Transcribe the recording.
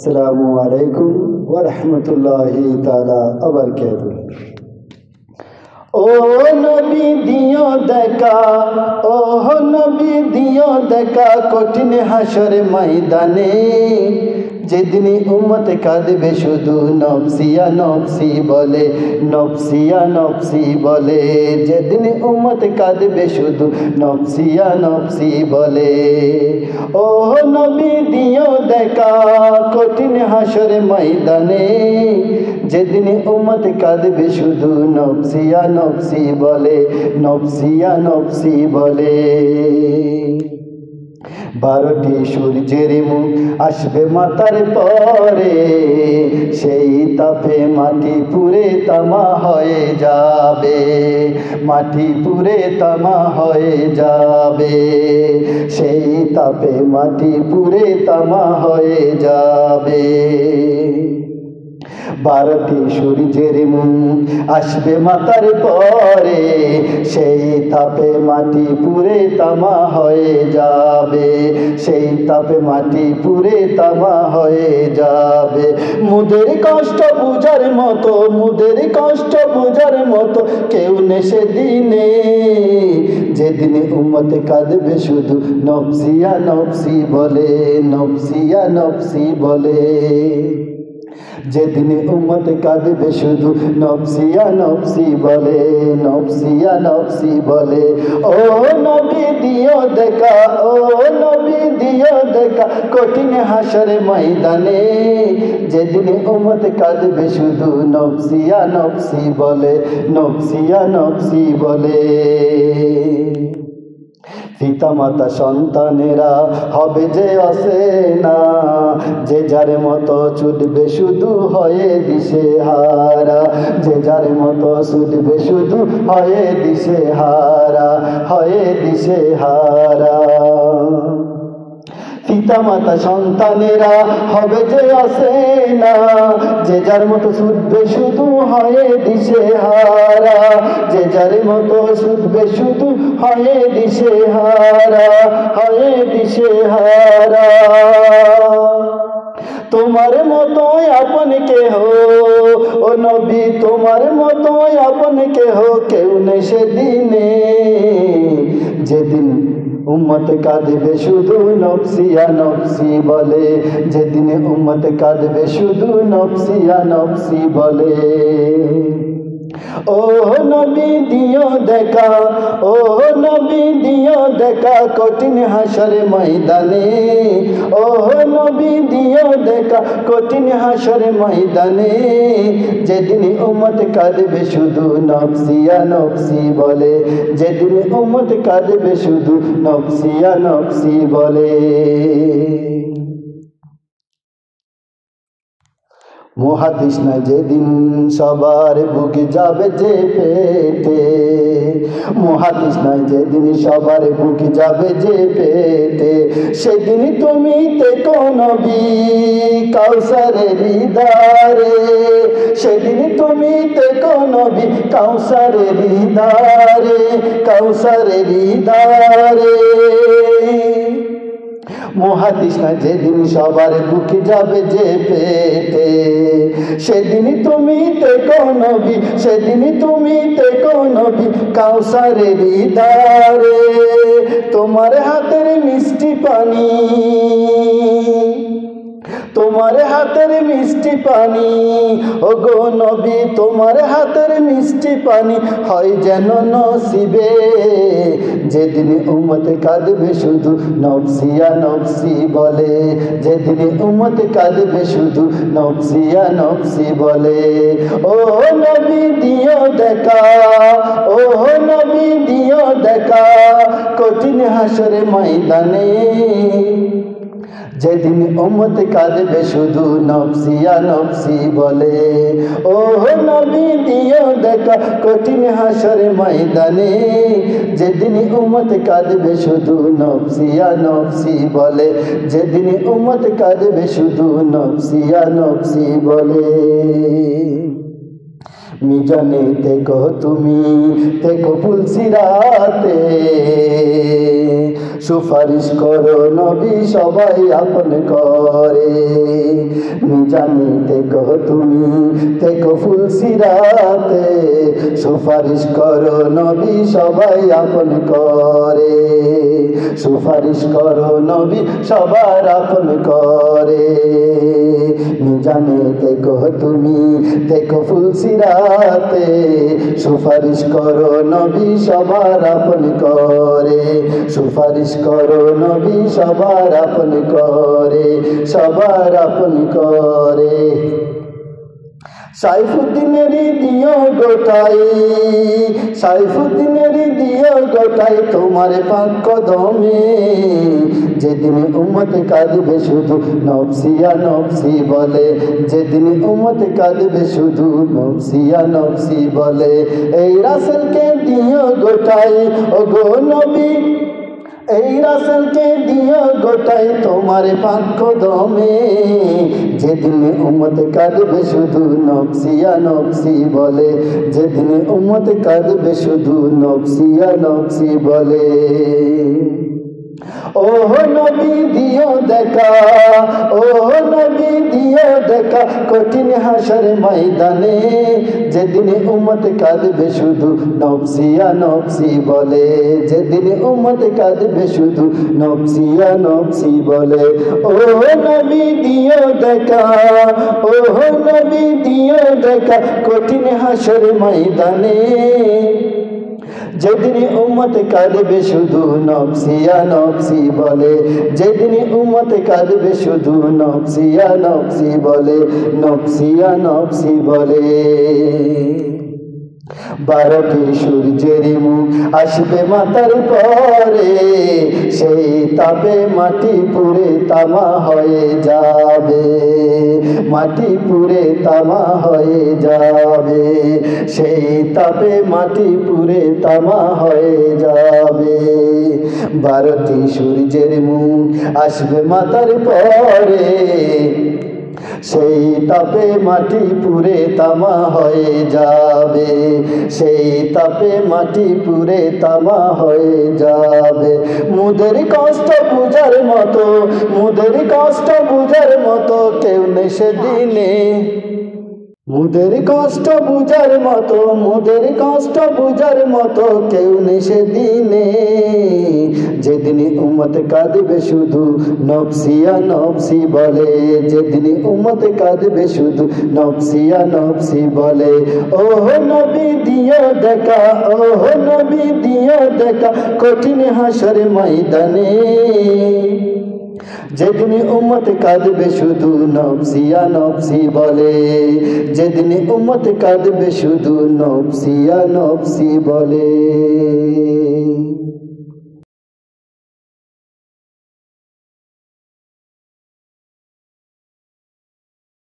আসসালামু আলাইকুম ওয়া রাহমাতুল্লাহি তাআলা ওয়া বারাকাতুহু। ও নবী দিও দেখা, ও নবী দিও দেখা কঠিন হাসর ময়দানে, যেদিন উম্মত কাঁদবে শুধু নফসিয়া নফসি বলে, নফসিয়া নফসি বলে, যেদিন উম্মত কাঁদবে শুধু নফসিয়া নফসি বলে। ও নবী দিও দেখা কঠিন হাসর ময়দানে, যেদিন উম্মত কাঁদবে শুধু নফসিয়া নফসি বলে, নফসিয়া নফসি বলে। 12টি সূর্যের মুখ আসবে মাথার পরে, সেই তাপে মাটি পুড়ে তামা হয়ে যাবে, মাটি পুড়ে তামা হয়ে যাবে, সেই তাপে মাটি পুড়ে তামা হয়ে যাবে। 12টি সূর্যের মুখ আসবে মাথার পরে, সেই তাপে মাটি পুড়ে তামা হয়ে যাবে, সেই তাপে মাটি পুড়ে তামা হয়ে যাবে। মুদের কষ্ট বুঝার মতো, মুদের কষ্ট বুঝার মতো কেউ নেই সেদিনে, যেদিন উম্মত কাঁদবে শুধু নফসিয়া নফসি বলে, নফসিয়া নফসি বলে, যেদিন উম্মত কাঁদবে শুধু নফসিয়া নফসি বলে, নফসিয়া নফসি বলে। ও নবী দিও দেখা, ও নবী দিও দেখা কঠিন হাসর ময়দানে, যেদিন উম্মত কাঁদবে শুধু নফসিয়া নফসি বলে, নফসিয়া নফসি বলে। পিতা মাতা সন্তানেরা হবে যে অচেনা, যে যার মতো ছুটবে শুধু হয়ে দিশেহারা, যে যার মতো ছুটবে শুধু হয়ে দিশেহারা, হয়ে দিশেহারা। পিতা মাতা সন্তানেরা হবে যে অচেনা, যে যার মতো ছুটবে শুধু হয়ে দিশেহারা, যে যার মতো ছুটবে শুধু হয়ে দিশেহারা, হয়ে দিশেহারা। তোমার মতো আপন কেহ, ও নবী তোমার মতো আপন কেহ কেউ নেই সেদিনে, যেদিন উম্মত কাঁদবে শুধু নফসিয়া নফসি বলে, যেদিন উম্মত কাঁদবে শুধু নফসিয়া নফসি বলে। ও নবী দিও দেখা, ও নবী দিও দেখা কঠিন হাসর ময়দানে, ও নবী দিও দেখা কঠিন হাসর ময়দানে, যেদিন উম্মত কাঁদবে শুধু নফসিয়া নফসি বলে, যেদিন উম্মত কাঁদবে শুধু নফসিয়া নফসি বলে। মহাতৃষ্ণা যেদিন সবার বুকে যাবে যে পেটে, মহাতৃষ্ণায় যেদিন সবার বুকে যাবে যে পেটে, সেদিন তুমি থেকো নবী কাউসারের হৃদয়ে, সেদিন তুমি থেকো নবী কাউসারের হৃদয়ে, কাউসারের হৃদয়ে। মহাতৃষ্ণা যেদিন সবার বুকে যাবে যে পেটে, সেদিন তুমি থেকো নবী, সেদিন তুমি থেকো নবী কাউসারের হৃদয়ে। তোমার হাতের মিষ্টি পানি, তোমার হাতের মিষ্টি পানি, ও গো নবী তোমার হাতের মিষ্টি পানি হয় যেন নসিবে, যেদিন উম্মত কাঁদবে শুধু নফসিয়া নফসি বলে, যেদিন উম্মত কাঁদবে শুধু নফসিয়া নফসি বলে। ও নবী দিও দেখা, ও নবী দিও দেখা কঠিন হাসর ময়দানে, যেদিন উম্মত কাঁদবে শুধু নফসিয়া নফসি বলে। ও নবী দিও দেখা কঠিন হাসর ময়দানে, যেদিন উম্মত কাঁদবে শুধু নফসিয়া নফসি বলে, যেদিন উম্মত কাঁদবে শুধু নফসিয়া নফসি বলে। মিজানে থেকো তুমি, থেকো পুলসিরাতে, সুপারিশ করো নবী সবাই আপন করে। মিজানে দেখো তুমি দেখো ফুলসিরাতে, সুপারিশ করো নবী সবাই আপন করে। সুপারিশ করো নবী সবার আপন করে। মিজানে দেখো তুমি দেখো ফুলসিরাতে, সুপারিশ করো নবী সবার আপন করে। সুপারিশ করো নবী সবার আপন করে, সবার আপন করে। সাইফুদ্দিনের দিও গোটাই, সাইফুদ্দিনের দিও গোটাই তোমার পাক কদমে। যেদিন উম্মত কাঁদবে শুধু নফসিয়া নফসি বলে, যেদিন উম্মত কাঁদবে শুধু নফসিয়া নফসি বলে। এই রাসূলকে দিও গোটাই ও গো নবী, এই রাসূলকে দিও গোটাই তোমার পাক কদমে। যেদিন উম্মত কাঁদবে শুধু নফসিয়া নফসি বলে, যেদিন উম্মত কাঁদবে শুধু নফসিয়া নফসি বলে। ও নবী দিও দেখা, ও নবী দিও দেখা কঠিন হাসর ময়দানে। যেদিন উম্মত কাঁদবে শুধু নফসিয়া নফসি বলে, যেদিন উম্মত কাঁদবে শুধু নফসিয়া নফসি বলে। ও নবী দিও দেখা, ও নবী দিও দেখা কঠিন হাসর ময়দানে। যেদিন উম্মত কাঁদবে শুধু নফসিয়া নফসি বলে, যেদিন উম্মত কাঁদবে শুধু নফসিয়া নফসি বলে, নফসিয়া নফসি বলে। 12টি সূর্যের মুখ আসবে মাথার পরে, সেই তাপে মাটি পুড়ে তামা হয়ে যাবে, মাটি পুড়ে তামা হয়ে যাবে, সেই তাপে মাটি পুড়ে তামা হয়ে যাবে। 12টি সূর্যের মুখ আসবে মাথার পরে, সেই তাপে মাটি পুড়ে তামা হয়ে যাবে, সেই তাপে মাটি পুড়ে তামা হয়ে যাবে। মুদের কষ্ট বুঝার মতো, মুদের কষ্ট বুঝার মতো কেউ নেই সেদিনে। মুদের কষ্ট বুঝার মতো, মুদের কষ্ট বুঝার মতো কেউ নেই সেদিনে। যেদিন উম্মত কাঁদবে শুধু নফসিয়া নফসি বলে, যেদিন উম্মত কাঁদবে শুধু নফসিয়া নফসি বলে। ও নবী দিও দেখা, ও নবী দিও দেখা কঠিন হাসর ময়দানে। যেদিন উম্মত কাঁদবে শুধু নফসিয়া নফসি বলে, যেদিন উম্মত কাঁদবে শুধু নফসিয়া নফসি বলে।